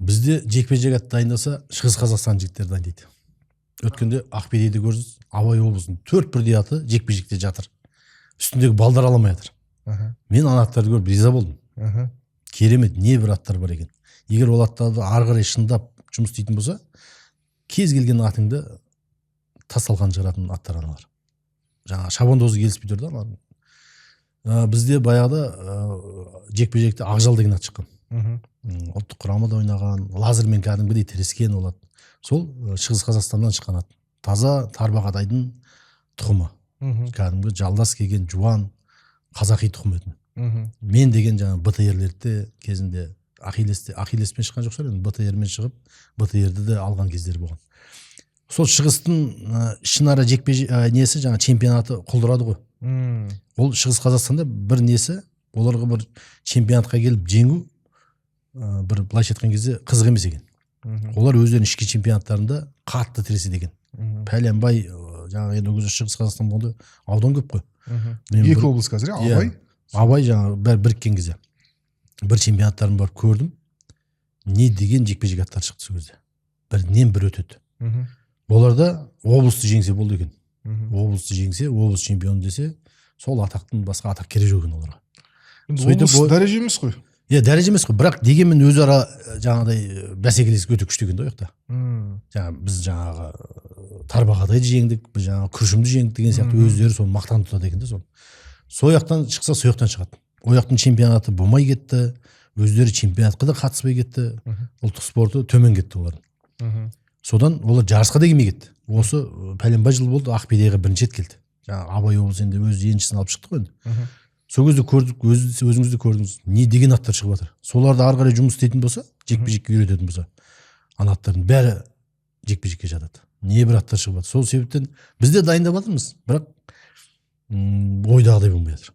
Бізде жекпе-жек ат дайындаса Шығыс Қазақстан жігіттері дайындайды. Өткенде Ақбедейді көрдіңіз, Абай облысының 4 бірдей аты жекпе-жекте жатыр. Үстіндегі балдар аламай жатыр. Мен ана аттарды көріп риза болдым. Керемет, не бір аттар бар екен. Егер ол аттарды ары қарай шындап жұмыс істейтін болса, кез келген атыңды тасталған шығаратын аттар аналар. Жаңа шабандозы келіспей тұр да. Бізде баяғыда жекпе-жекте Ақжал деген ат шыққан. Ұлттық құрамада ойнаған, лазермен кәдімгідей тірескен олат. Сол Шығыс Қазақстаннан шыққан ат. Таза Тарбағатайдың тұқымы. Кәдімгі жалдас келген жуан қазақи тұқым етін. Мен деген жаңа БТР-лерді кезінде Ахиллеспен шыққан жоқ шығар, БТР-мен шығып, БТР-ді де алған кездері болған. Сол шығыстың ішінара несі жаңа чемпионаты құлдырады ғой. Ол Шығыс Қазақстанда бір несі, оларға бір чемпионатқа келіп жеңу бір былайша айтқан кезде қызық емес екен. Олар өздерінің ішкі чемпионаттарында қатты тіреседі екен. Пәленбай жаңа енді өзі Шығыс Қазақстан болғанда аудан көп қой. Екі облыс қазір, Абай жаңа біріккен кезде бір чемпионаттарын барып көрдім. Не деген жекпе-жек аттар шықты сол кезде. Бірінен бір өтеді. Оларда облысты жеңсе болды екен. Облысты жеңсе, облыс чемпионы десе, сол атақтың басқа атақ керек жоқ екен оларға. Облыс дәреже емес қой. Дәреже емес қой, бірақ дегенмен өзара жаңағыдай бәсекелестік өте күшті екен да ояқта. Біз жаңағы Тарбағатайды жеңдік, біз жаңағы Күршімді жеңдік деген сияқты өздері соны мақтан тұтады екен да. Сол жақтан шықса, сол жақтан шығады. Ояқтың чемпионаты болмай кетті, өздері чемпионатқа да қатыспай кетті, ұлттық спорты төмен кетті олардың. Содан олар жарысқа да келмей кетті. Осы пәленбай жыл болды, Ақбедейге бірінші рет келді. Жаңағы Абай облысында өз еншісін алып шықты ғой енді. Сол кезде көрдік, өзіңіз де көрдіңіз, не деген аттар шығып жатыр. Соларды ары қарай жұмыс істейтін болса, жекпе-жекке үйрететін болса, ана аттардың бәрі жекпе-жекке жатады. Не бір аттар шығып жатыр. Сол себептен біз де дайындап жатырмыз, бірақ ойдағыдай болмай жатыр.